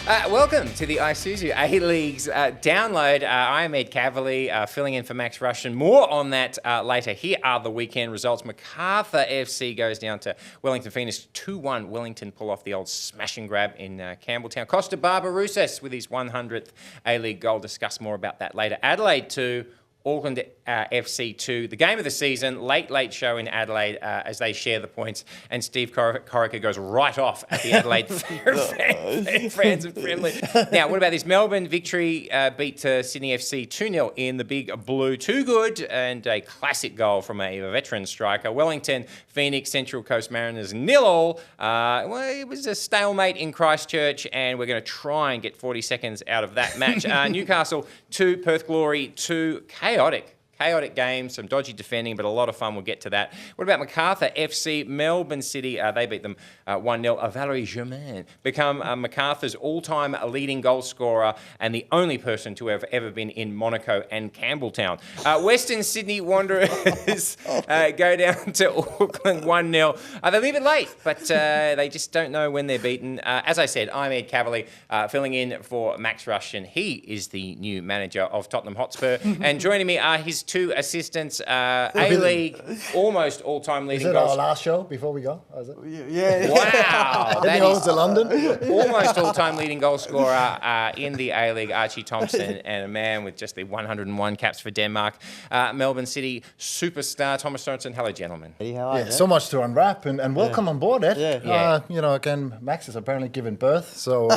Welcome to the Isuzu A-League's download. I'm Ed Cavalier, filling in for Max Russian. More on that later. Here are the weekend results. MacArthur FC goes down to Wellington Phoenix 2-1. Wellington pull off the old smash and grab in Campbelltown. Costa Barbarouses with his 100th A-League goal. Discuss more about that later. Adelaide 2. Auckland FC 2, the game of the season, late show in Adelaide as they share the points, and Steve Corica goes right off at the Adelaide fans and friendly. Now, what about this Melbourne victory beat Sydney FC 2-0 in the big blue? Too good, and a classic goal from a veteran striker. Wellington, Phoenix, Central Coast Mariners 0-0. Well, it was a stalemate in Christchurch, and we're going to try and get 40 seconds out of that match. Newcastle 2, Perth Glory 2, Chaotic game, some dodgy defending, but a lot of fun. We'll get to that. What about MacArthur FC? Melbourne City, they beat them 1-0. Valerie Germain become MacArthur's all-time leading goal scorer and the only person to have ever been in Monaco and Campbelltown. Western Sydney Wanderers go down to Auckland 1-0. They leave it late, but they just don't know when they're beaten. As I said, I'm Ed Cavalier, filling in for Max Russian. He is the new manager of Tottenham Hotspur, and joining me are his two assistants, A-League, almost all-time leading goals. Is it our last show before we go? Is it? Yeah. Wow. That is to London. Almost all-time leading goal scorer in the A-League, Archie Thompson, and a man with just the 101 caps for Denmark, Melbourne City superstar Thomas Sorensen. Hello, gentlemen. Hey, how are you? So much to unwrap, and welcome on board, Ed. Yeah. Again, Max has apparently given birth, so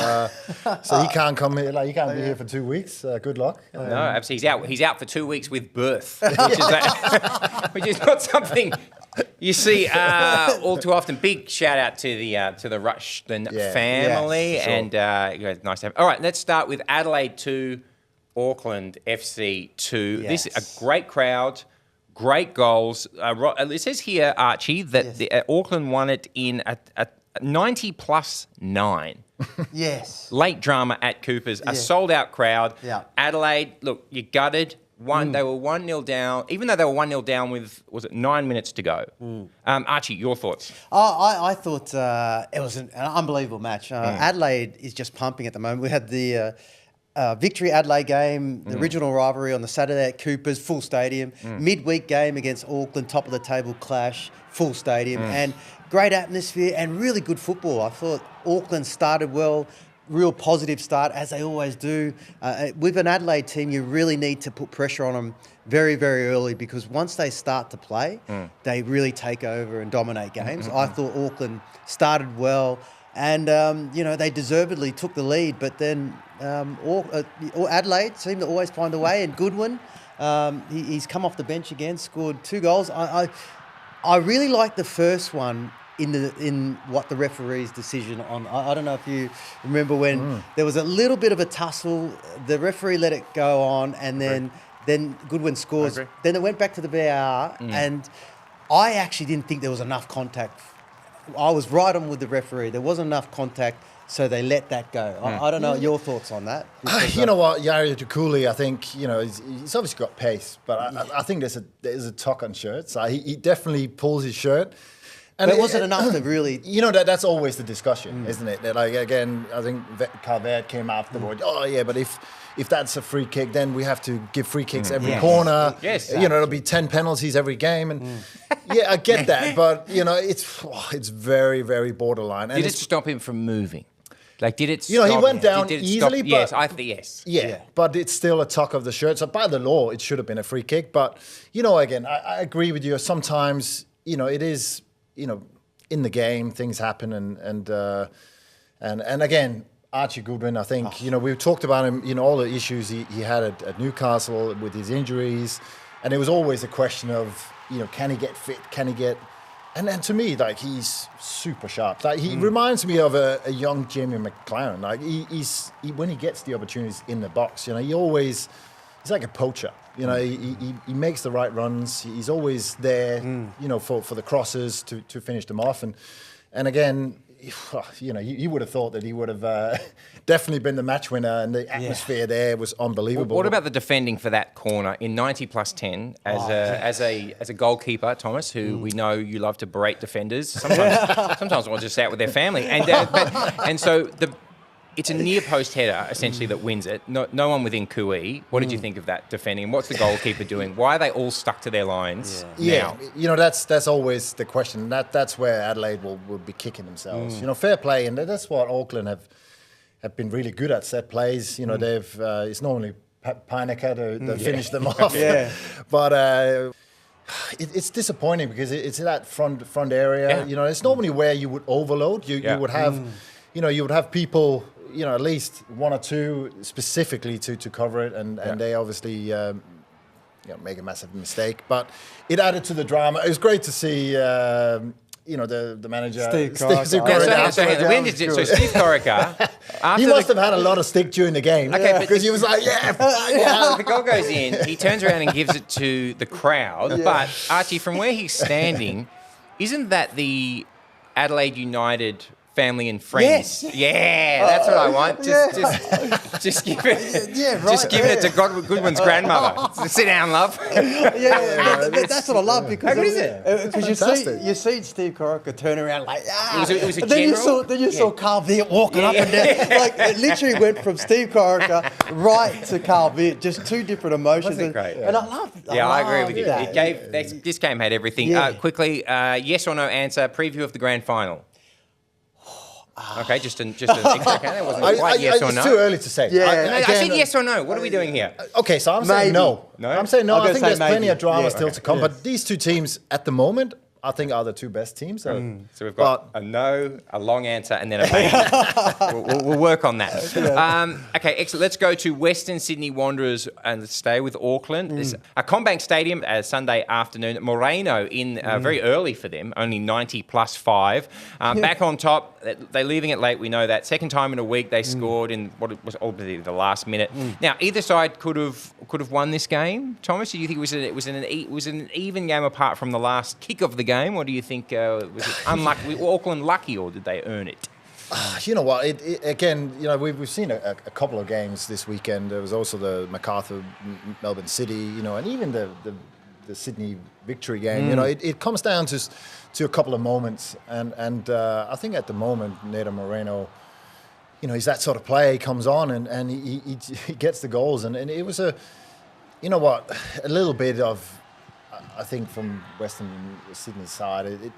he can't come here. He can't be here for 2 weeks. Good luck. No, absolutely. He's out for 2 weeks with birth, which is not something you see all too often. Big shout out to the Rushton family, yes, sure. And nice to have. All right, let's start with Adelaide 2, Auckland FC 2. Yes. This is a great crowd. Great goals. It says here, Archie, that Auckland won it in a 90+9. Yes. Late drama at Cooper's. A sold-out crowd. Yeah. Adelaide, look, you gutted. They were 1-0 down, even though they were 1-0 down with, 9 minutes to go? Archie, your thoughts? I thought it was an unbelievable match. Adelaide is just pumping at the moment. We had the Victory Adelaide game, the original rivalry on the Saturday at Cooper's, full stadium. Midweek game against Auckland, top of the table clash, full stadium. And great atmosphere and really good football. I thought Auckland started well. Real positive start, as they always do. With an Adelaide team, you really need to put pressure on them very, very early, because once they start to play, they really take over and dominate games. I thought Auckland started well, and they deservedly took the lead, but then Adelaide seemed to always find a way, and Goodwin, he's come off the bench again, scored 2 goals. I really liked the first one, in what the referee's decision on. I don't know if you remember when there was a little bit of a tussle. The referee let it go on, and then Goodwin scores. Then it went back to the VAR, and I actually didn't think there was enough contact. I was right on with the referee. There wasn't enough contact, so they let that go. I don't know your thoughts on that. You know what, Yari Tukuli, I think, he's obviously got pace, but I think there's a tuck on shirts. He definitely pulls his shirt. And it wasn't enough to really... That's always the discussion, isn't it? That, again, I think Calvert came afterward. Oh, yeah, but if that's a free kick, then we have to give free kicks every corner. Yes. It'll be 10 penalties every game. And I get that, but, it's very, very borderline. Did it stop him from moving? Did it he went down easily, but... Yes, I think yes. Yeah, but it's still a tuck of the shirt. So by the law, it should have been a free kick. But, again, I agree with you. Sometimes, it is... in the game, things happen, and again, Archie Goodwin, I think, we've talked about him, all the issues he had at Newcastle with his injuries, and it was always a question of, can he get fit, and then to me, he's super sharp. He reminds me of a young Jamie Maclaren. He's when he gets the opportunities in the box, he's like a poacher. He makes the right runs. He's always there, for the crosses to finish them off. And again, you would have thought that he would have definitely been the match winner, and the atmosphere there was unbelievable. What about the defending for that corner in 90+10 as a goalkeeper, Thomas, who we know you love to berate defenders. Sometimes I want to just out with their family, and so It's a near post header, essentially, that wins it. No one within Kui. What did you think of that defending? What's the goalkeeper doing? Why are they all stuck to their lines now? Yeah, that's always the question. That's where Adelaide will be kicking themselves. Fair play, and that's what Auckland have been really good at, set plays. They've it's normally Pinecker to finish them off. But it's disappointing because it's that front area. It's normally where you would overload. You would have, you would have people, at least one or two specifically to cover it, and they obviously make a massive mistake. But it added to the drama. It was great to see. The manager, Steve Corica. So Steve Corica, he must have had a lot of stick during the game. Okay, because he was like, the goal goes in, he turns around and gives it to the crowd. But Archie, from where he's standing, isn't that the Adelaide United family and friends? Yes. Yeah, that's what I want. Just give it. Just giving it to Goodwin's grandmother. Sit down, love. That's what I love because How good is it? Because you see Steve Corica turn around like It was a then general. Then you saw Carl Viet walking up and down. Like it literally went from Steve Corica right to Carl Viet, just two different emotions. Wasn't it great? And I love. I agree with you. that. It gave this game had everything. Quickly, yes or no answer. Preview of the grand final. Okay, just an that wasn't quite yes or no. It's too early to say. I said yes or no. What are we doing here? Okay, so I'm saying no. No? I'm saying no. I'm I gonna think say there's plenty maybe. of drama still Yeah. to come. But these two teams at the moment, I think, are the two best teams. So we've got a no, a long answer, and then a maybe. We'll work on that. Okay, excellent. Let's go to Western Sydney Wanderers and stay with Auckland. It's a Combank Stadium Sunday afternoon. Moreno in very early for them, only 90 plus 5. Back on top, they're leaving it late. We know that. Second time in a week they scored in what was obviously the last minute. Now either side could have won this game. Thomas, do you think it was an even game apart from the last kick of the game, or do you think was it unlucky? Was Auckland lucky, or did they earn it? You know what? Again, we've seen a couple of games this weekend. There was also the MacArthur Melbourne City, and even the Sydney victory game. It comes down to a couple of moments, and I think at the moment Neto Moreno, he's that sort of player. He comes on and he gets the goals, and it was a little bit of. I think from Western Sydney's side, it's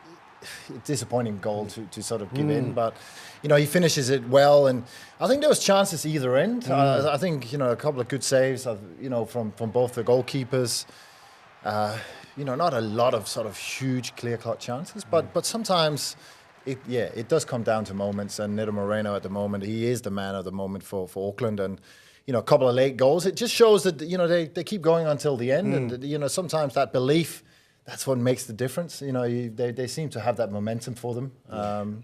disappointing goal to sort of give in, but he finishes it well, and I think there was chances either end. I think a couple of good saves, from both the goalkeepers. Not a lot of sort of huge clear-cut chances, but sometimes it does come down to moments. And Neto Moreno at the moment, he is the man of the moment for Auckland, and. A couple of late goals. It just shows that they keep going until the end, and sometimes that belief, that's what makes the difference. They seem to have that momentum for them.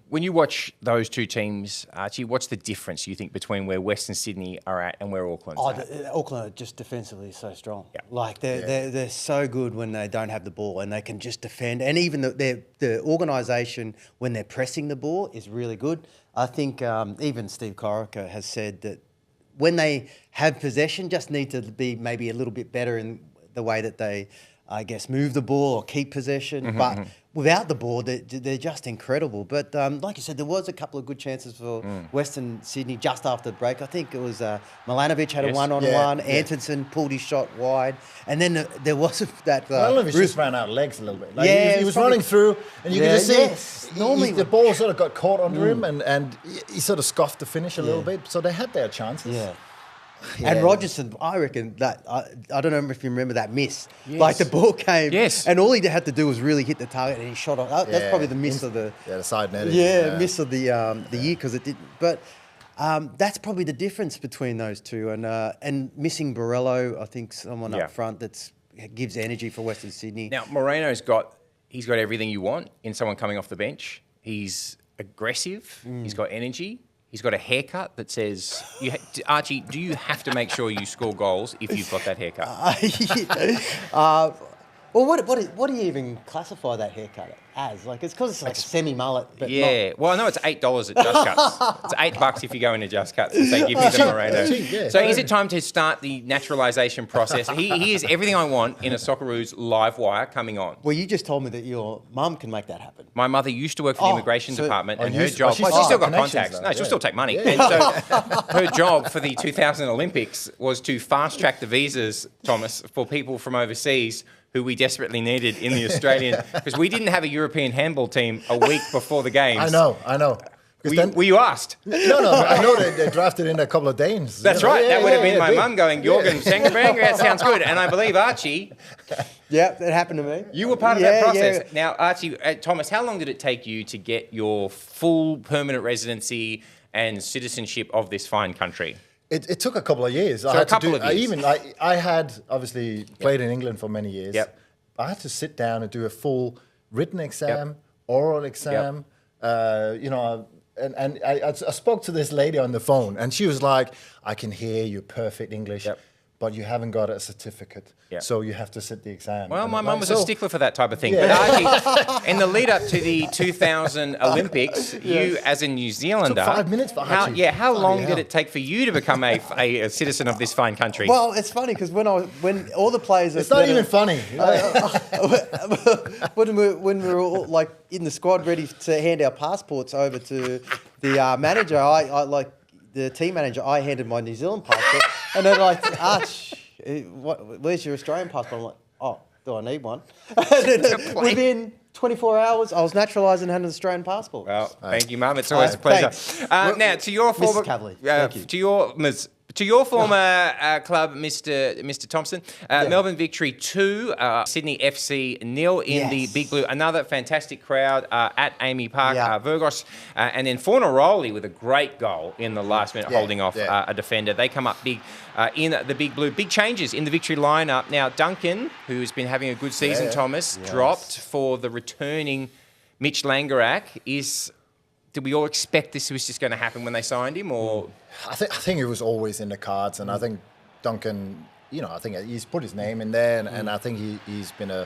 When you watch those two teams, Archie, what's the difference you think between where Western Sydney are at and where Auckland's at? Auckland are just defensively so strong. Yeah. Like they're so good when they don't have the ball and they can just defend. And even the organisation when they're pressing the ball is really good. I think even Steve Corica has said that. When they have possession, just need to be maybe a little bit better in the way that they, I guess, move the ball or keep possession. But without the ball, they're just incredible. But like you said, there was a couple of good chances for Western Sydney just after the break. I think it was Milanovic had a one-on-one. Antonsen pulled his shot wide. And then there was that... Milanovic just ran out of legs a little bit. He was running through, and you could just see normally the ball sort of got caught under him, and he sort of scoffed the finish a little bit. So they had their chances. Yeah. And Rogerson, I reckon that I don't know if you remember that miss. Yes. Like the ball came, yes, and all he had to do was really hit the target, and he shot on. That's probably the miss of the the side netting. Miss of the year because it did. But that's probably the difference between those two, and missing Borrello, I think someone up front that gives energy for Western Sydney. Now Moreno's got everything you want in someone coming off the bench. He's aggressive. He's got energy. He's got a haircut that says, Archie, do you have to make sure you score goals if you've got that haircut? Well, what do you even classify that haircut as? Like, it's because it's like a semi-mullet, but Yeah, well, I know it's $8 at Just Cuts. It's $8 if you go into Just Cuts if they give you the Moreno. Yeah. So is it time to start the naturalisation process? He is everything I want in a Socceroos live wire coming on. Well, you just told me that your mum can make that happen. My mother used to work for the immigration department, and her job. she's She's still got connections, contacts. though, No, she'll yeah. still take money. And so her job for the 2000 Olympics was to fast track the visas, Thomas, for people from overseas who we desperately needed in the Australian, because we didn't have a European handball team a week before the games. I know. Were you asked? No, I know they drafted in a couple of Danes. That's you know? right. Yeah, that would have been my big. mum going, Jorgen Sengerberg, that sounds good. And I believe, Archie, Yeah, that happened to me. you were part of that process. Now, Archie, Thomas, how long did it take you to get your full permanent residency and citizenship of this fine country? It took a couple of years. So a couple of years. I had obviously played in England for many years. Yep. I had to sit down and do a full written exam, oral exam. And I spoke to this lady on the phone, and she was like, "I can hear you perfect English, but you haven't got a certificate, so you have to sit the exam." Well, And my I'm mum like, was a "So-" stickler for that type of thing. Yeah. But Archie, in the lead up to the 2000 Olympics, you as a New Zealander, 5 minutes for Archie. how long Bloody did hell. it take for you to become a citizen of this fine country? Well, it's funny because when all the players, It's not even funny. when we were all like in the squad ready to hand our passports over to the manager, I like the team manager. I handed my New Zealand passport, and they're like, "Arch, where's your Australian passport?" I'm like, "Oh, do I need one?" And then within 24 hours, I was naturalised and had an Australian passport. Well, thank you, Mum. It's always a pleasure. Now, to your former, Cavalier, thank you. to your former club, Mr. Thompson, Melbourne victory 2, Sydney FC 0 in the Big Blue. Another fantastic crowd at Amy Park, Virgos, and then Fornaroli with a great goal in the last minute, holding off a defender. They come up big in the Big Blue. Big changes in the victory lineup. Now, Duncan, who's been having a good season, Thomas, dropped for the returning Mitch Langerak. Did we all expect this was just going to happen when they signed him, or? I think it was always in the cards, and I think Duncan, I think he's put his name in there, and I think he's been a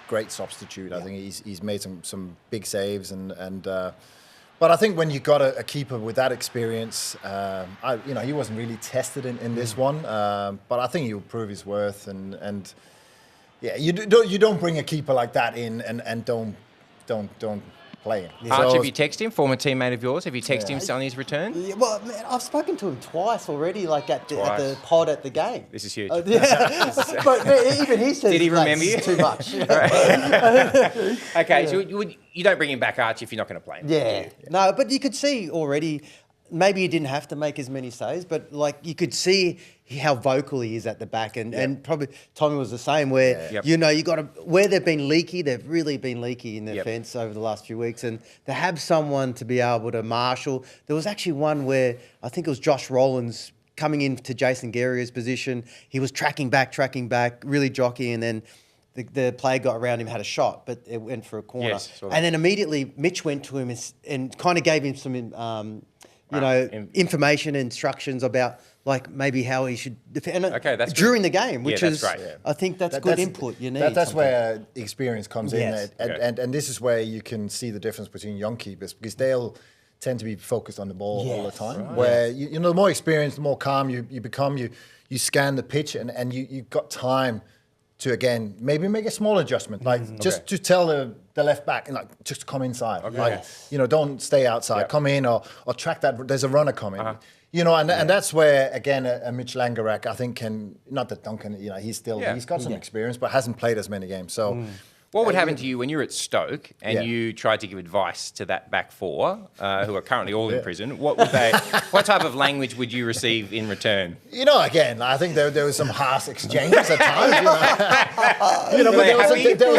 great substitute. I think he's made some big saves, but I think when you got a keeper with that experience, he wasn't really tested in this one, but I think he'll prove his worth, and you don't bring a keeper like that in and don't play him. Arch, So- have you texted him, former teammate of yours? Have you texted him on his return? Yeah, well, man, I've spoken to him twice already, like at the pod at the game. This is huge. But even he says, Did he remember you? too much. Okay, so you don't bring him back, Arch, if you're not going to play him. Yeah. No, but you could see already, maybe he didn't have to make as many saves, but like you could see how vocal he is at the back, and probably Tommy was the same. Where you got to where they've been leaky, they've really been leaky in their defence over the last few weeks, and to have someone to be able to marshal. There was actually one where I think it was Josh Rowlands coming into Jason Guerrier's position. He was tracking back, really jockeying, and then the player got around him, had a shot, but it went for a corner. Yes, saw that. And then immediately Mitch went to him and kind of gave him some, information, instructions about like maybe how he should defend that's during good. the game, which that's is, great, yeah. I think that's good input you need. That's sometimes. where experience comes Yes. in, and this is where you can see the difference between young keepers, because they'll tend to be focused on the ball all the time. Right. Where the more experienced, the more calm you become, you scan the pitch, and you've got time to again maybe make a small adjustment, like just to tell the left back, like just come inside, don't stay outside, come in or track that. There's a runner coming. And that's where again a Mitch Langerak, I think, can, not that Duncan, he's got some experience, but hasn't played as many games. So What would happen to you when you're at Stoke and you tried to give advice to that back four, who are currently all in prison? What type of language would you receive in return? Again, I think there was some harsh exchanges at times. But there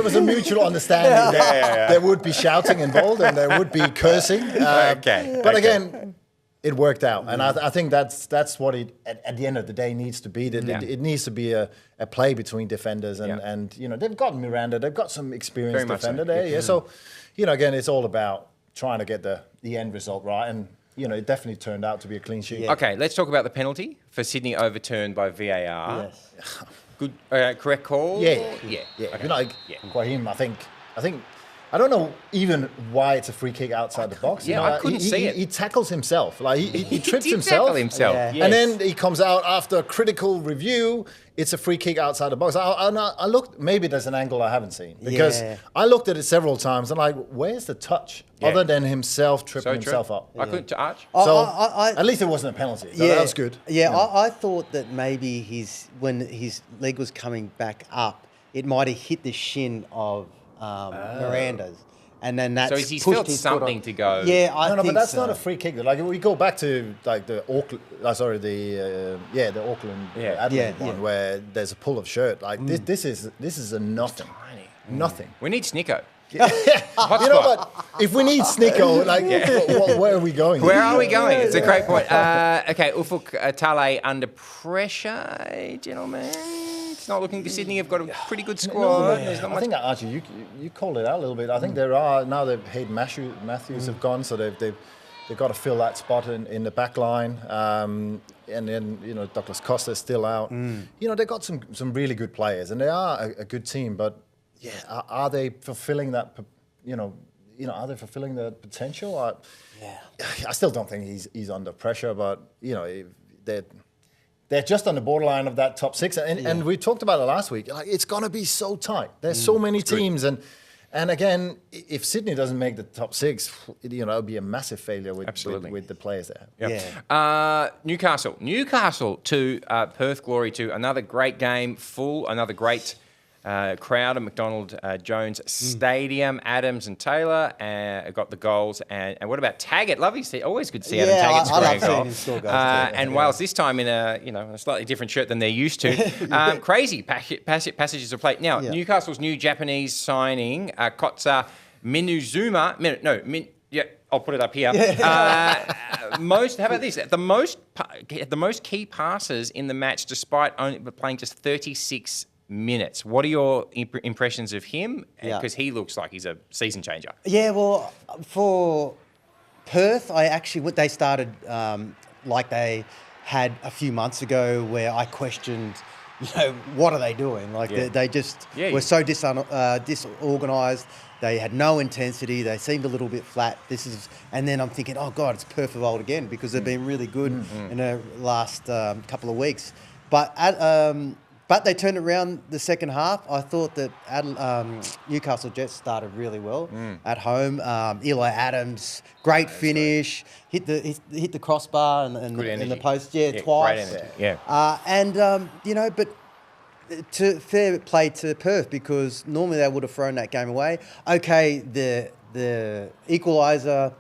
was a mutual understanding that there would be shouting involved and there would be cursing. But again, it worked out, and I think that's what it at the end of the day needs to be. It needs to be a play between defenders, and they've got Miranda, they've got some experienced defender there. Yeah, so again, it's all about trying to get the end result right, and it definitely turned out to be a clean sheet. Okay, let's talk about the penalty for Sydney overturned by VAR. Yes. Good, correct call? Yeah. Okay. Like Yeah. Guahim, I think I don't know even why it's a free kick outside the box. Yeah, I couldn't see it. He tackles himself. Like he trips did himself. tackle himself. Yeah. Yes. And then he comes out after a critical review. It's a free kick outside the box. I looked. Maybe there's an angle I haven't seen because Yeah. I looked at it several times and like, where's the touch Yeah. other than himself tripping So true. himself up? I couldn't to Arch. So I- at least it wasn't a penalty. So that was good. Yeah, I thought that maybe when his leg was coming back up, it might have hit the shin of Miranda's. And then that's So he's pushed felt his foot something on. to go. Yeah, I No, think but that's so. not a free kick. Like we go back to like the Auckland, the Auckland Adelaide Yeah. one where there's a pull of shirt. Like this is a nothing, nothing. We need Snicko. You know what? If we need Snicko, like where are we going? Where are we going? It's a great point. Okay, Ufuk Tale under pressure, gentlemen. It's not looking. Sydney have got a pretty good squad. There's not I much. think Archie, you called it out a little bit. I think there are now that Hayden Matthews have gone, so they've got to fill that spot in the back line. And then Douglas Costa's still out. They've got some really good players, and they are a good team. But yeah, are they fulfilling that? Are they fulfilling the potential? I still don't think he's under pressure, but they're just on the borderline of that top six. And we talked about it last week. Like, it's going to be so tight. There's so many teams. And again, if Sydney doesn't make the top six, it'll be a massive failure with the players there. Yeah. Newcastle to Perth Glory to another great game, another great crowd at McDonald Jones Stadium. Adams and Taylor got the goals. And what about Taggart? Lovely to see. Always good to see Adam Taggart scoring a goal. Him score goals And Wales this time in a slightly different shirt than they're used to. Crazy passages of play. Now, Newcastle's new Japanese signing, Kotsa Minuzuma. I'll put it up here. How about this? The most key passes in the match, despite only playing just 36 minutes. What are your impressions of him? Because he looks like he's a season changer. Yeah, well, for Perth, they started like they had a few months ago, where I questioned, what are they doing? Like they just were so disorganised. They had no intensity. They seemed a little bit flat. And then I'm thinking, oh God, it's Perth of old again, because they've been really good in the last couple of weeks. But they turned around the second half. I thought that Newcastle Jets started really well at home. Eli Adams, great finish, hit the crossbar and the post, twice. Great energy. But to fair play to Perth, because normally they would have thrown that game away. Okay, the equaliser,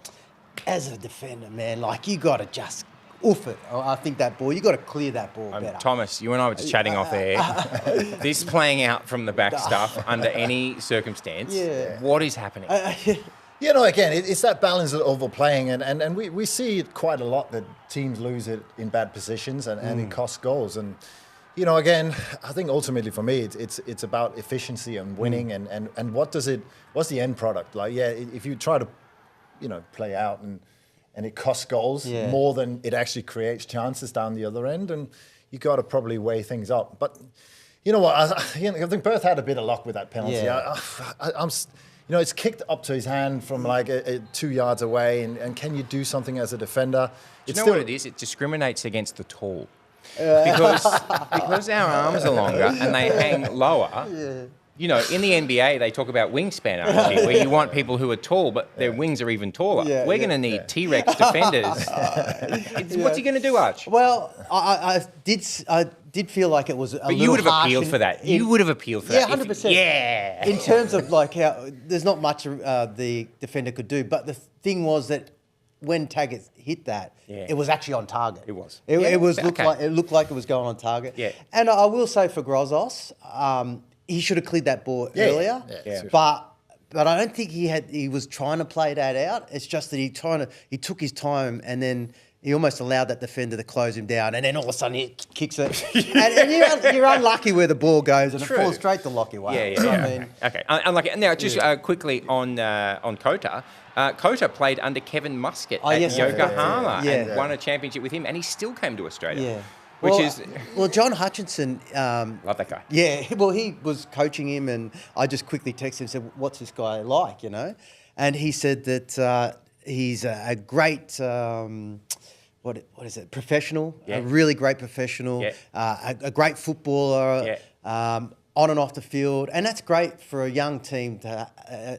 as a defender, man, like you got to just oof it. I think that ball, you got to clear that ball better. Thomas, you and I were just chatting off air. This playing out from the back stuff under any circumstance. Yeah. What is happening? Again, it's that balance of overplaying, and we see it quite a lot that teams lose it in bad positions and it costs goals. And again, I think ultimately for me, it's about efficiency and winning and what's the end product? Like, if you try to, play out and it costs goals more than it actually creates chances down the other end, and you got to probably weigh things up. But you know what? I think Perth had a bit of luck with that penalty. Yeah. It's kicked up to his hand from like 2 yards away, and can you do something as a defender? Do you know what it is? It discriminates against the tall. Because our arms are longer and they hang lower. In the NBA, they talk about wingspan, actually, where you want people who are tall, but their wings are even taller. We're going to need T-Rex defenders. What's he going to do, Arch? Well, I did feel like it was a little harsh. But you would have appealed for that. You would have appealed for that. 100%. Yeah. In terms of like how there's not much the defender could do, but the thing was that when Taggart hit that, it was actually on target. It was. It looked like it was going on target. Yeah. And I will say for Grozos, he should have cleared that ball earlier. But I don't think he was trying to play that out. It's just that he took his time, and then he almost allowed that defender to close him down, and then all of a sudden he kicks it. and you're unlucky where the ball goes, and it falls straight to Lockie way. Okay, unlucky. Now, just quickly on Kota. Kota played under Kevin Muscat at Yokohama and won a championship with him, and he still came to Australia. which is Well, John Hutchinson. love that guy. Yeah, well, he was coaching him, and I just quickly texted him and said, "What's this guy like?" You know, and he said that he's a great. What is it? Professional, Yeah. a really great professional, a great footballer, on and off the field, and that's great for a young team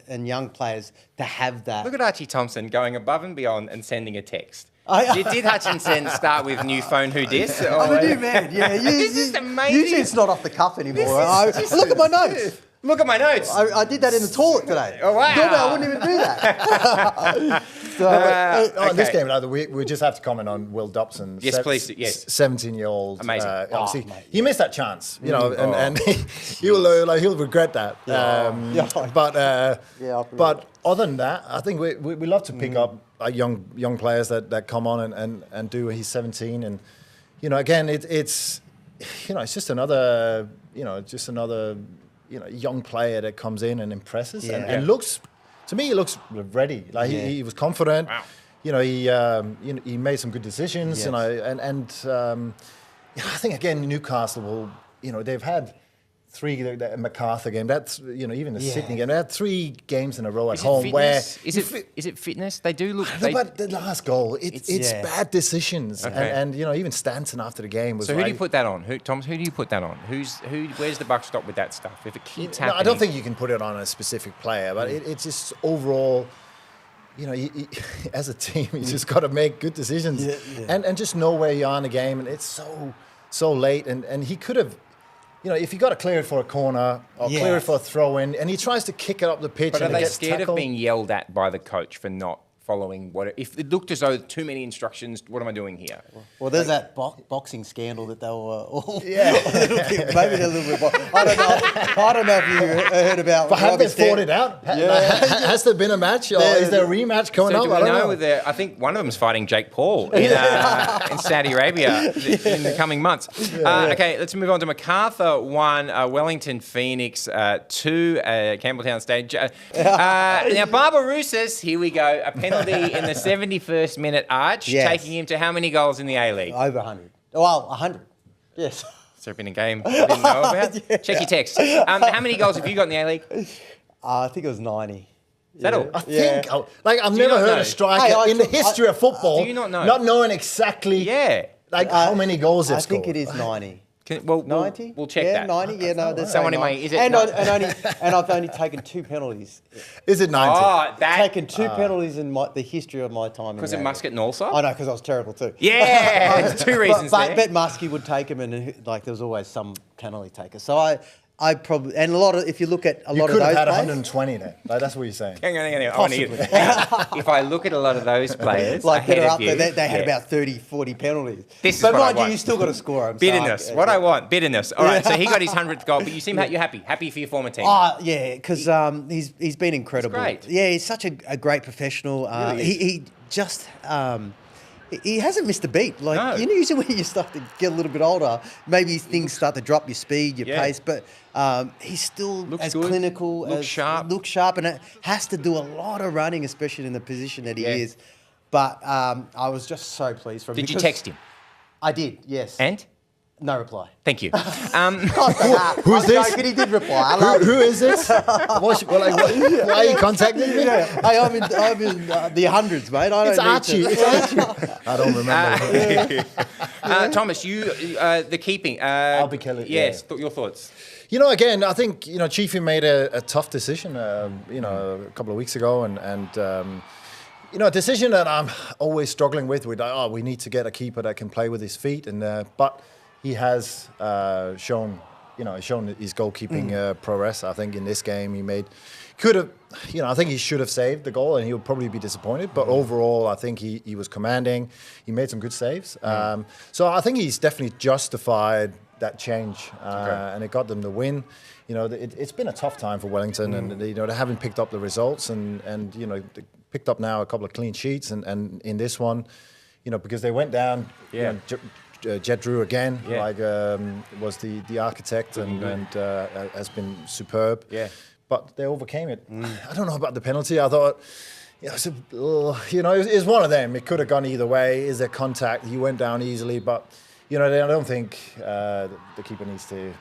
and young players to have that. Look at Archie Thompson going above and beyond and sending a text. I- Did Hutchinson start with new phone who dis? I'm a new man. Yeah, This is amazing. Usually it's not off the cuff anymore. This is Look at my notes. Look at my notes. I did that in the toilet today. Oh, wow. Normally I wouldn't even do that. So, In this Okay. game, we just have to comment on Will Dobson. Yes, please, yes. 17-year-old. Amazing. Obviously, mate. he missed that chance, and he'll regret that. Yeah. But other than that, I think we love to pick up young players that come on and do. He's 17, and again, it's just another young player that comes in and impresses and looks. To me, he looks ready. Like he was confident. Wow. He made some good decisions. Yes. I think again Newcastle will. They've had 3 the MacArthur game. That's even the Sydney game. They had 3 games in a row at Is it home fitness? where Is it fitness? They do look. No, but the last goal, it's bad decisions, Okay. and even Stanton after the game was. So who like, do you put that on? Thomas, who do you put that on? Where's the buck stop with that stuff? If it keeps No, happening, I don't think you can put it on a specific player, but it's just overall. As a team, you just got to make good decisions and just know where you are in the game. And it's so late, and he could have. If you got to clear it for a corner or clear it for a throw in, and he tries to kick it up the pitch, But and are it they gets scared tackled. of being yelled at by the coach for not following if it looked as though too many instructions? What am I doing here? well, there's that boxing scandal that they were all Yeah. a little bit, maybe they're a little bit. I don't know if you heard about. But have they Robbie fought it out? Has there been a match, or There- is there a rematch coming So up? do we I don't know know. I think one of them's fighting Jake Paul in Saudi Arabia in the coming months. Okay, let's move on to MacArthur 1, Wellington Phoenix 2, Campbelltown stage. Now, Barbarouses, here we go, a penalty in the 71st minute Arch, Yes. taking him to how many goals in the A-League? Over 100. Well, 100. Yes. Has there been a game I didn't know about? Check your text. How many goals have you got in the A-League? Is I think it was 90. that all? I think, I've Do you never not heard know? a striker Hey, in the history of football Do you not know? not knowing exactly Yeah. how many goals they've I think scored. it is 90. We'll 90? We'll check yeah, that. 90, yeah, no. There's Someone in my- is it not- and I've only taken 2 penalties. Is it 90? Oh, that. Taken 2 penalties in the history of my time. Was in it the Muscat and Allsop? I know, because I was terrible too. Yeah, there's 2 reasons but, there. bet Muskie would take him, and there was always some penalty taker. So I probably, and if you look at a You lot of could those have had players, 120 there. That's what you're saying. Hang on. I want to get, if I look at a lot of those players, like ahead that are of up you, there, they had yeah. about 30, 40 penalties. This is but what I mind you, want. you still got to score them. Bitterness. What I want, bitterness. All right, so he got his 100th goal, but you seem you're happy for your former team. Oh yeah, because he's been incredible. great. Yeah, he's such a great professional. Really is. He just he hasn't missed a beat. Like No. usually when you start to get a little bit older, maybe things start to drop your speed, your Yeah. pace. But he's still Looks as good, clinical, looks sharp. looks sharp, and it has to do a lot of running, especially in the position that he Yeah. is. But I was just so pleased for him. Did you because text him? I did. Yes. And? No reply. Thank you. Who's I'm this? joking, he did reply. I love Who is this? Why are you contacting me? Hey, I'm in the hundreds, mate. I don't It's need Archie. to. It's Archie. I don't remember. Thomas, you the keeping. Albie Kelly, Yes, your thoughts. Again, I think Chiefy made a tough decision. A couple of weeks ago, and a decision that I'm always struggling with. We need to get a keeper that can play with his feet, but he has shown his goalkeeping prowess. I think in this game I think he should have saved the goal, and he would probably be disappointed. But overall, I think he was commanding. He made some good saves. So I think he's definitely justified that change, and it got them the win. It's been a tough time for Wellington, and they haven't picked up the results, and they picked up now a couple of clean sheets, and in this one, because they went down. Yeah. Jed Drew again, Yeah. was the architect and has been superb. Yeah. But they overcame it. I don't know about the penalty. I thought, it's one of them. It could have gone either way. Is there contact? He went down easily, but you know, I don't think the keeper needs to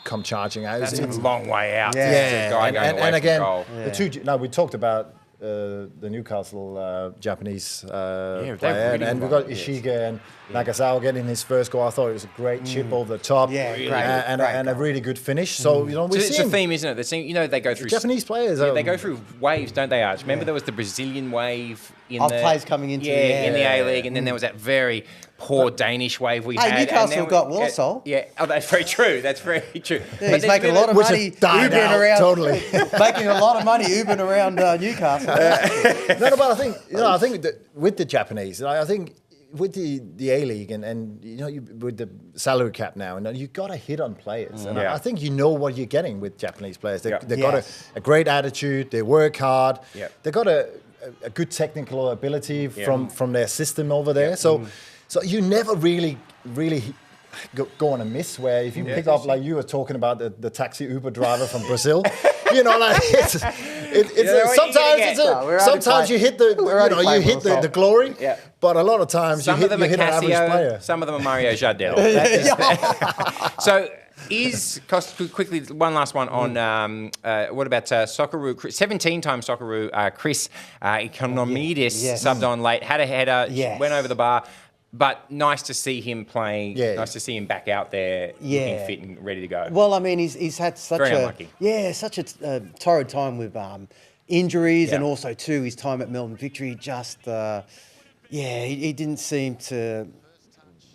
come charging out. That's a long way out. Yeah. There's a guy going away and from again, goal. the two. Now we talked about the Newcastle Japanese they're player, really and good we've got players. Ishiga and Nagasawa getting his first goal. I thought it was a great chip over the top, Yeah, Really great, good. and great a goal. really good finish. So you know, we're It's a seeing theme, isn't it? They go through Japanese players. Yeah, they go through waves, don't they, Arch? Remember there was the Brazilian wave in Of the players coming into in the yeah. A-League, and then there was that very poor Danish wave we Hey, had. and Newcastle then got Warsaw. Yeah, oh, that's very true. That's very true. Yeah, he's making a lot of which money has died Ubering out around. totally. Making a lot of money Ubering around Newcastle. No, but I think that with the Japanese, I think with the A-League and you know with the salary cap now, and you got to hit on players, and Yeah. I think you know what you're getting with Japanese players. They've Yeah. got Yes. a great attitude. They work hard. Yeah. They got a good technical ability from their system over there. So you never really go on a miss where if you pick up like you were talking about the taxi Uber driver from Brazil, you know, like it's sometimes you hit the glory, Yeah. but a lot of times Some you of them are hit an average Casio, player. some of them are Mario Jardel. So quickly, one last one on what about Socceroo? 17-time Socceroo Chris Economidis Yes. subbed on late, had a header, Yes. went over the bar. But nice to see him playing. Yeah. Nice to see him back out there, looking fit and ready to go. Well, I mean, he's had such Very unlucky. such a torrid time with injuries, and Yeah. also too his time at Melbourne Victory. Just he didn't seem to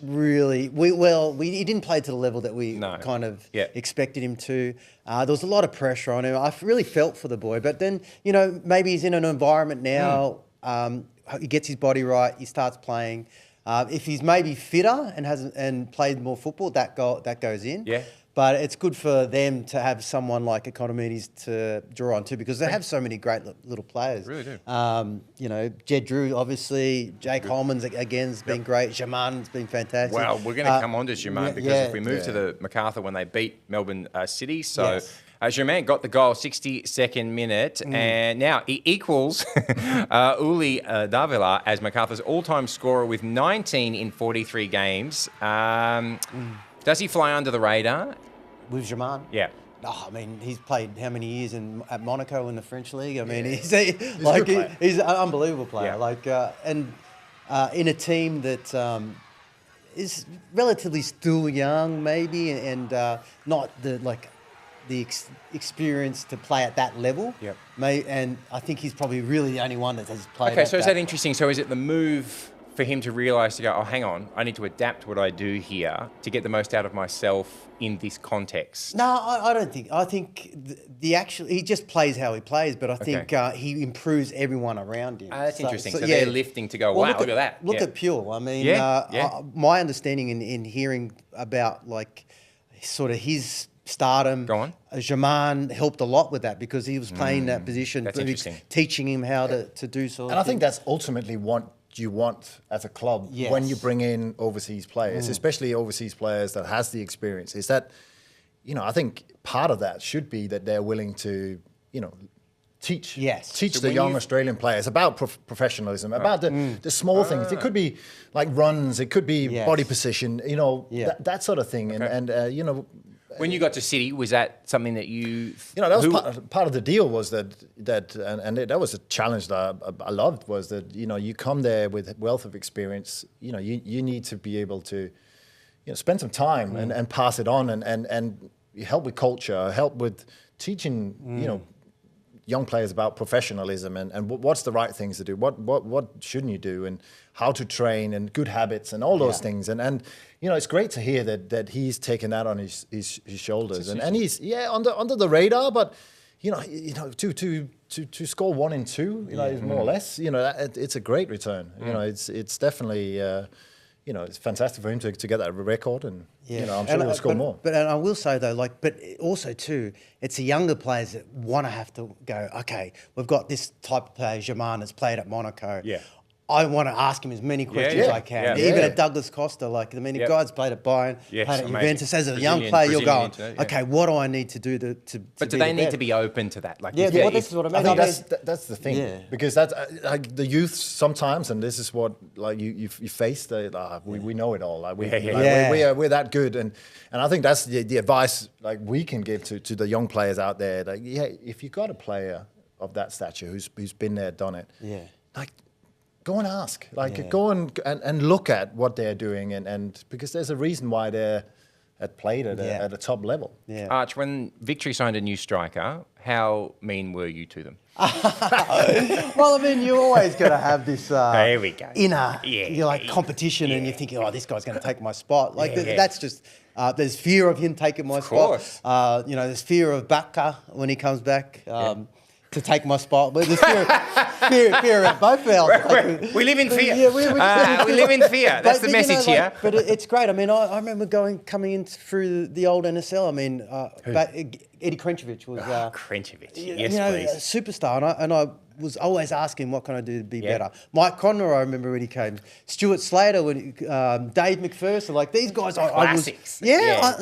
really. He didn't play to the level that we No. kind of Yeah. expected him to. There was a lot of pressure on him. I really felt for the boy, but then maybe he's in an environment now. He gets his body right. He starts playing. If he's maybe fitter and played more football, that goes in. Yeah. But it's good for them to have someone like Economidis to draw on to, because they have so many great little players. Really do. Jed Drew, obviously. Jake Holman's again's been great. Jaman's been fantastic. Well, we're going to come on to Germain because if we move yeah. to the MacArthur when they beat Melbourne City, so Yes. Germain got the goal 62nd minute, and now he equals Uli Davila as MacArthur's all-time scorer with 19 in 43 games. Does he fly under the radar? With Jaman? Yeah. Oh, I mean, he's played how many years at Monaco in the French league? I mean, he's a good player. he's an unbelievable player. Yeah. In a team that is relatively still young, maybe, and not the experience to play at that level. Yep. And I think he's probably really the only one that has played. Okay, at so is that interesting? So is it the move for him to realise to go, oh, hang on, I need to adapt what I do here to get the most out of myself in this context? No, I don't think. I think he just plays how he plays, but I think he improves everyone around him. That's interesting. So they're lifting to go, wow, look at that. Look Yeah. at Pure. I mean, Yeah. my understanding in hearing about sort of his stardom, Go on. Jaman helped a lot with that, because he was playing that position, That's but interesting. teaching him how to do so. And I think that's ultimately what you want as a club when you bring in overseas players, especially overseas players that has the experience. Is that, I think part of that should be that they're willing to, teach So the young Australian players about professionalism, about the small things. It could be like runs, it could be body position, that sort of thing. And When you got to City, was that something that you... that was part of the deal was that was a challenge that I loved, was that, you come there with wealth of experience, you need to be able to, spend some time and pass it on and help with culture, help with teaching, young players about professionalism and what's the right things to do, what shouldn't you do, and how to train, and good habits and all those things. And it's great to hear that he's taken that on his shoulders, and he's under the radar, but to score 1 and 2, is more or less, it's a great return. It's definitely it's fantastic for him to get that record, and I'm sure he'll score more. But I will say though, but also too, it's the younger players that want to have to go, okay, we've got this type of player, Jaman, that's played at Monaco. Yeah. I want to ask him as many questions as I can. Yeah. Even Yeah. at Douglas Costa, like, I mean, if guys played at Bayern, Yes, played at amazing. Juventus, as a young Brazilian- player, you're Brazilian going, into it, okay, what do I need to do to But do be they the need best? to be open to that? Like, Yeah, if well, they- this is what I I mean. think that's the thing, Yeah. because that's like the youth sometimes, and this is what like you face. We know it all. Like we're that good, and I think that's the advice like we can give to the young players out there. Like, if you got a player of that stature who's been there, done it, like, go and ask, like, go and look at what they're doing, and because there's a reason why they're played at a top level. Yeah. Arch, when Victory signed a new striker, how mean were you to them? Well, I mean, you're always going to have this There we go. inner competition, and you're thinking, oh, this guy's going to take my spot. Like, that's just, there's fear of him taking my course. spot. There's fear of Baka when he comes back. To take my spot, but there's fear at both else. We live in fear. Yeah, we live in fear. That's the message here. But it's great. I mean, I remember coming in through the old NSL. I mean, Eddie Krenčević was Krenčević. a Yes, please. superstar, and I was always asking what can I do to be better. Mike Conroy, I remember when he came. Stuart Slater, Dave McPherson, like these guys. Classics.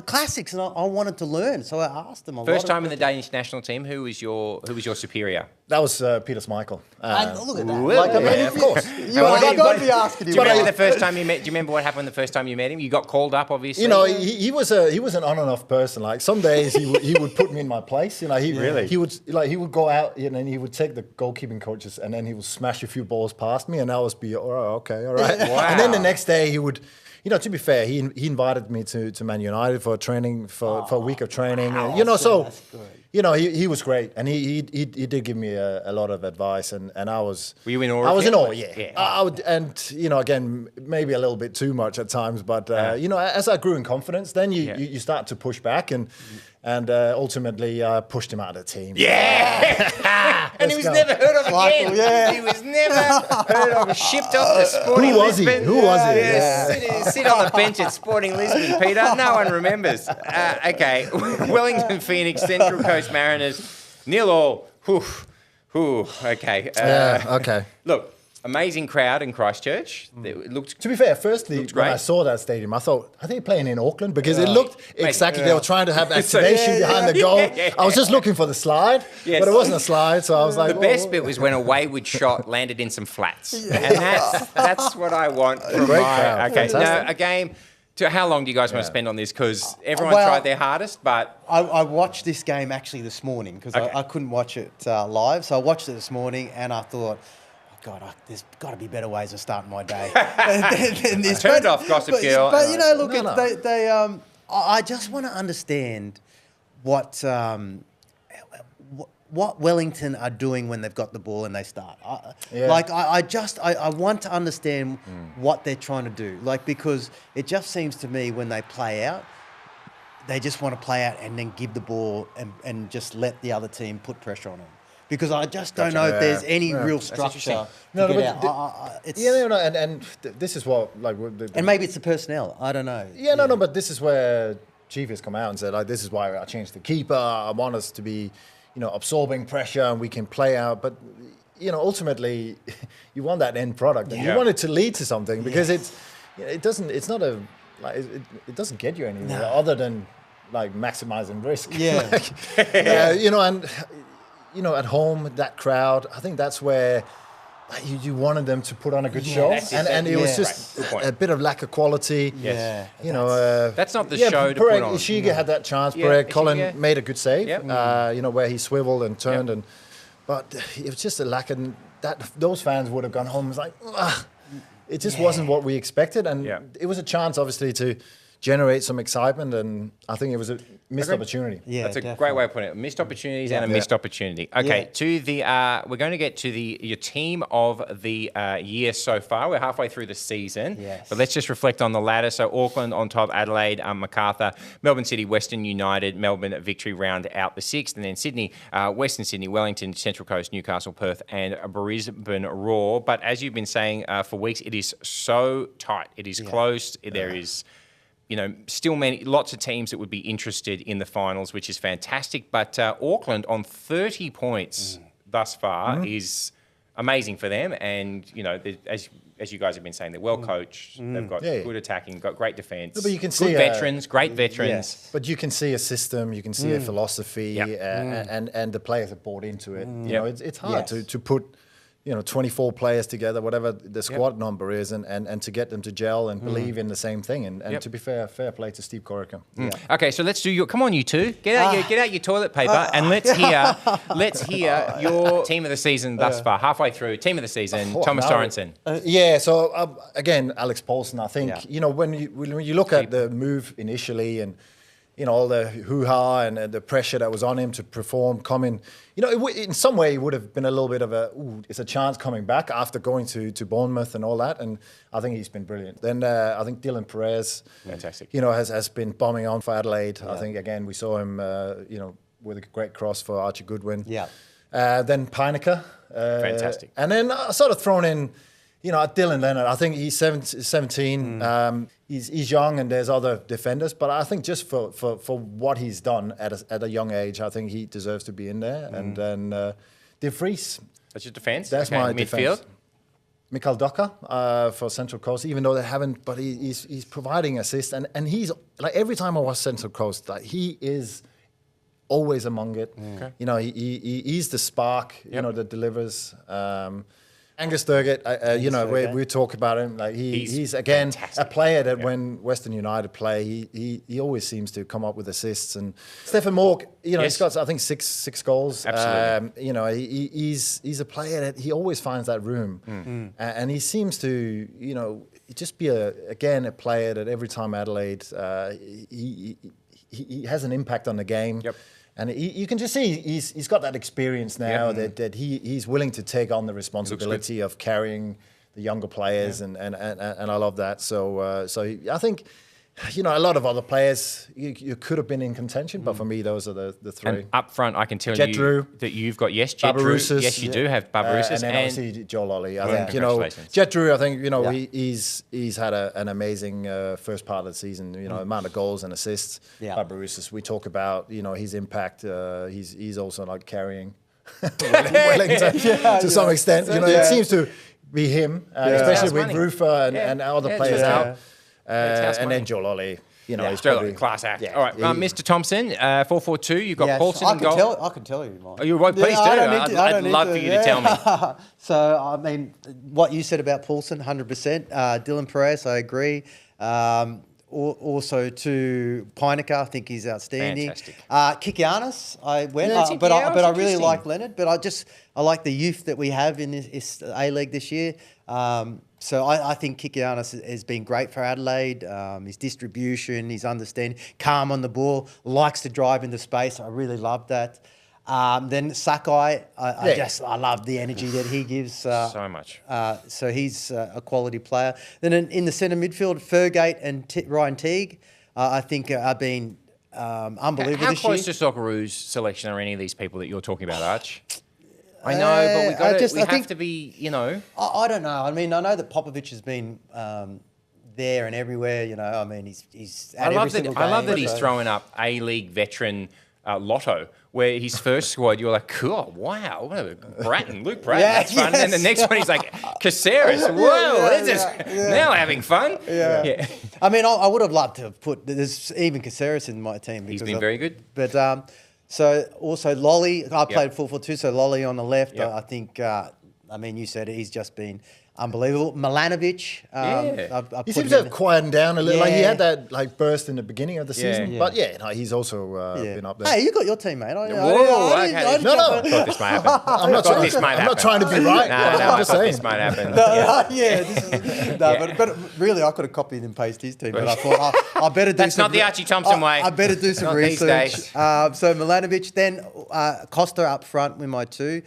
Classics, and I wanted to learn, so I asked them a lot. First time in the Danish national team. Who was your superior? That was Peter Schmeichel. Look at that. Well, Like, I mean, of course. You've got to be asking him. Do you remember the first time you met? Do you remember what happened the first time you met him? You got called up, obviously. You know, he was an on and off person. Like, some days he would put me in my place. You know, he would go out and then he would take the goalkeeping coaches and then he would smash a few balls past me, and I was all right. Wow. And then the next day he would. You know, to be fair, he invited me to Man United for training for a week of training. Wow, you know, that's good. you know, he was great, and he did give me a lot of advice, and I was. Were you in awe? I was in awe, yeah. yeah. I would, and you know, again, maybe a little bit too much at times, but you know, as I grew in confidence, then you start to push back, and ultimately pushed him out of the team. Yeah! And he was never heard of again. Yeah. He was never heard of. Shipped off to Sporting Who was he? Lisbon. Who was he? Sit on the bench at Sporting Lisbon, Peter. No one remembers. Okay. Wellington Phoenix, Central Coast Mariners, 0-0. Whew. Okay. Okay. Look, amazing crowd in Christchurch. It looked To be fair, firstly, when great. I saw that stadium, I thought, are they playing in Auckland? Because it looked exactly, they were trying to have So- activation behind the goal. Yeah. I was just looking for the slide, Yes. but it wasn't a slide, so I was like, the best bit was when a wayward shot landed in some flats. And that's what I want from Great my... crowd. Okay, Fantastic. now a game... How long do you guys want to spend on this? Because everyone Well, tried their hardest, but... I watched this game actually this morning because Okay. I couldn't watch it live. So I watched it this morning and I thought, oh God, there's got to be better ways of starting my day than this. Turned off Gossip Girl. But you know, look, No. I just want to understand what Wellington are doing when they've got the ball and they start. I want to understand what they're trying to do. Like, because it just seems to me when they play out, they just want to play out and then give the ball and just let the other team put pressure on them. Because I just don't know if there's any real structure to get out. this is what, like... And maybe it's the personnel. I don't know. Yeah, no, but this is where Chief has come out and said, like, this is why I changed the keeper. I want us to be, you know, absorbing pressure and we can play out. But, you know, ultimately, you want that end product. And you want it to lead to something because it doesn't get you anywhere other than, like, maximizing risk. Yeah. You know, and, you know, at home, that crowd, I think that's where... You wanted them to put on a good show, and it was just a bit of lack of quality. Yes. You know, that's not the show to put on. Ishige had that chance. Yeah, Colin Ishige. made a good save. Yep. You know, where he swiveled and turned, but it was just a lack, and those fans would have gone home. It was like, ugh. It just wasn't what we expected, and it was a chance, obviously, to generate some excitement, and I think it was a missed opportunity. Yeah, that's a definitely. great way of putting it. Missed opportunities and a missed opportunity. Okay, to the we're going to get to your team of the year so far. We're halfway through the season, but let's just reflect on the ladder. So Auckland on top, Adelaide, MacArthur, Melbourne City, Western United, Melbourne Victory round out the sixth, and then Sydney, Western Sydney, Wellington, Central Coast, Newcastle, Perth, and Brisbane Roar. But as you've been saying for weeks, it is so tight. It is close. There is... You know, still lots of teams that would be interested in the finals, which is fantastic. But Auckland on 30 points thus far is amazing for them. And, as you guys have been saying, they're well coached. They've got good attacking, got great defence. No, but you can see great veterans. Yes. But you can see a system, you can see a philosophy, and the players have bought into it. You know, it's hard to put 24 players together, whatever the squad number is, and to get them to gel and believe in the same thing. And to be fair play to Steve Corica. Okay, so let's do come on, you two. Get out your toilet paper and let's hear your team of the season thus far. Halfway through, team of the season, Thomas Sorensen. So again, Alex Paulsen, I think, when you look at the move initially and, all the hoo-ha and the pressure that was on him to perform, coming, in some way it would have been a little bit of it's a chance coming back after going to Bournemouth and all that. And I think he's been brilliant. Then I think Dylan Perez, fantastic, has been bombing on for Adelaide. I think, again, we saw him, with a great cross for Archie Goodwin. Yeah. Then Peinecker. Fantastic. And then I sort of thrown in, Dylan Leonard. I think he's 17. He's young, and there's other defenders. But I think just for what he's done at a young age, I think he deserves to be in there. And then De Vries. That's your defence? That's my midfield. Defense. Mikael Docker for Central Coast, even though they haven't, but he's providing assists. And he's, like, every time I watch Central Coast, like, he is always among it. Okay. He's the spark, that delivers. Angus Durgett, we talk about him. Like he's again fantastic. A player that when Western United play, he always seems to come up with assists. And Stefan Mork, he's got, I think, six goals. Absolutely. He's a player that he always finds that room, and he seems to just be a player that every time Adelaide, he has an impact on the game. Yep. And you can just see he's got that experience now that he's willing to take on the responsibility of carrying the younger players, and I love that. So I think, a lot of other players you could have been in contention, but for me those are the three. And up front, I can tell Jet you Drew, that you've got Jet Drew. Yes, you do have Barbarouses, and then obviously Joe Lolly. I think congratulations. Jet Drew. I think he's had an amazing first part of the season. Amount of goals and assists. Barbarouses. We talk about his impact. He's also like carrying Wellington to some extent. It seems to be him, especially with Rufa and other players out. And then Joe Lolly, he's probably class act. Yeah. All right, Mr. Thompson, 4-4-2. You've got Paulsen in goal. I can tell you mine. Oh, you're right. Please do. I'd love for you to tell me. So, I mean, what you said about Paulsen, 100%. Dylan Perez, I agree. Also to Peinecker, I think he's outstanding. Fantastic. Kikianis, I went, but I really like Leonard. But I like the youth that we have in this A-League this year. So I think Kikianis has been great for Adelaide. His distribution, his understanding, calm on the ball, likes to drive into space. I really love that. Then Sakai, I love the energy that he gives. So much. So he's a quality player. Then in the centre midfield, Fergate and Ryan Teague, I think have been unbelievable How this year. close to Socceroos selection are any of these people that you're talking about, Arch? I know, but we have to be, I don't know. I mean, I know that Popovic has been there and everywhere. I mean, he's at every single game. I love that he's throwing up A-League veteran Lotto, where his first squad, you're like, cool, wow, Luke Bratton, that's fun. And then the next one, he's like, Caceres, whoa, now having fun. Yeah. I mean, I would have loved to have put, there's even Caceres in my team. He's been very good. But so also Lolly, I played 4-4-2, so Lolly on the left. I think, you said it, he's just been unbelievable. Milanovic. He seems to have quietened down a little. Like he had that burst in the beginning of the season. But he's also been up there. Hey, you got your team, mate. No. I thought this might happen. I'm not trying to be right. No, I'm just saying. This might happen. But really, I could have copied and pasted his team. But I thought I better do. That's not the Archie Thompson way. I better do some research. So Milanovic, then Costa up front with my two.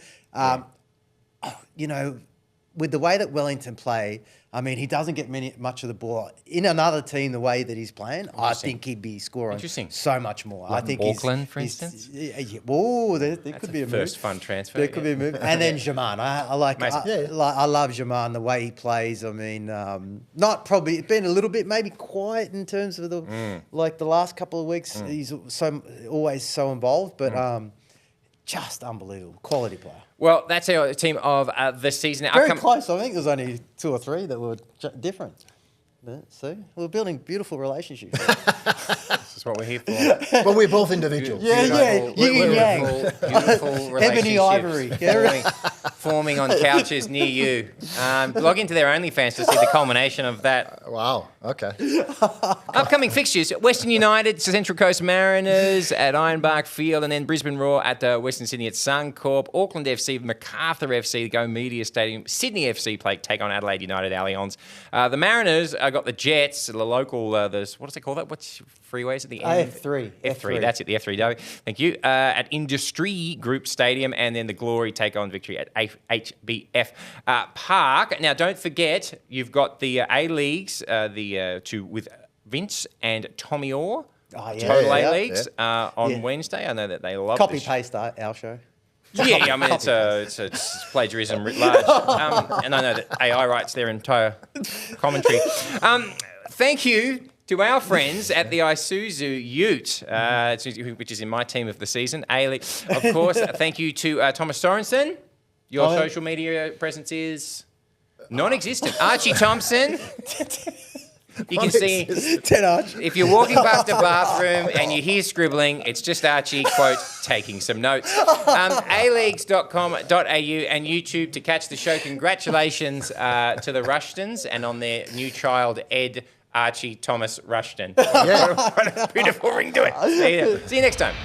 With the way that Wellington play, I mean, he doesn't get much of the ball. In another team, the way that he's playing, I think he'd be scoring so much more. Like I think Auckland, for instance? There could be a move. First fun transfer. There could be a move. And then Jaman. I love Jaman, the way he plays. I mean, not probably, it's been a little bit maybe quiet in terms of the last couple of weeks. He's always so involved, but just unbelievable. Quality player. Well, that's our team of the season. Very close. I think there's only 2 or 3 that were different. See, we're building beautiful relationships. This is what we're here for. But we're both individuals. Yeah, yin and yang. Beautiful Ebony ivory. Forming on couches near you. Log into their OnlyFans to see the culmination of that. Wow. Okay. Upcoming fixtures: Western United, Central Coast Mariners at Ironbark Field, and then Brisbane Roar at Western Sydney at Suncorp. Auckland FC, MacArthur FC, Go Media Stadium. Sydney FC take on Adelaide United Allianz. The Mariners got the Jets, the local. What does it call that? What's freeways at the end? F3. F3. That's it. The F3W. Thank you. At Industry Group Stadium, and then the Glory take on Victory at HBF Park. Now, don't forget, you've got the A Leagues, with Vince and Tommy Orr. Oh, yeah. Total A Leagues on Wednesday. I know that they love Copy paste our show. Yeah, I mean, it's plagiarism writ large. And I know that AI writes their entire commentary. Thank you to our friends at the Isuzu Ute, which is in my team of the season, A-League. Of course, thank you to Thomas Sorensen. Your social media presence is non-existent. Archie Thompson. You can see, if you're walking past a bathroom and you hear scribbling, it's just Archie, quote, taking some notes. aleagues.com.au and YouTube to catch the show. Congratulations to the Rushtons and on their new child, Ed Archie Thomas Rushton. What a beautiful ring to it. See you next time.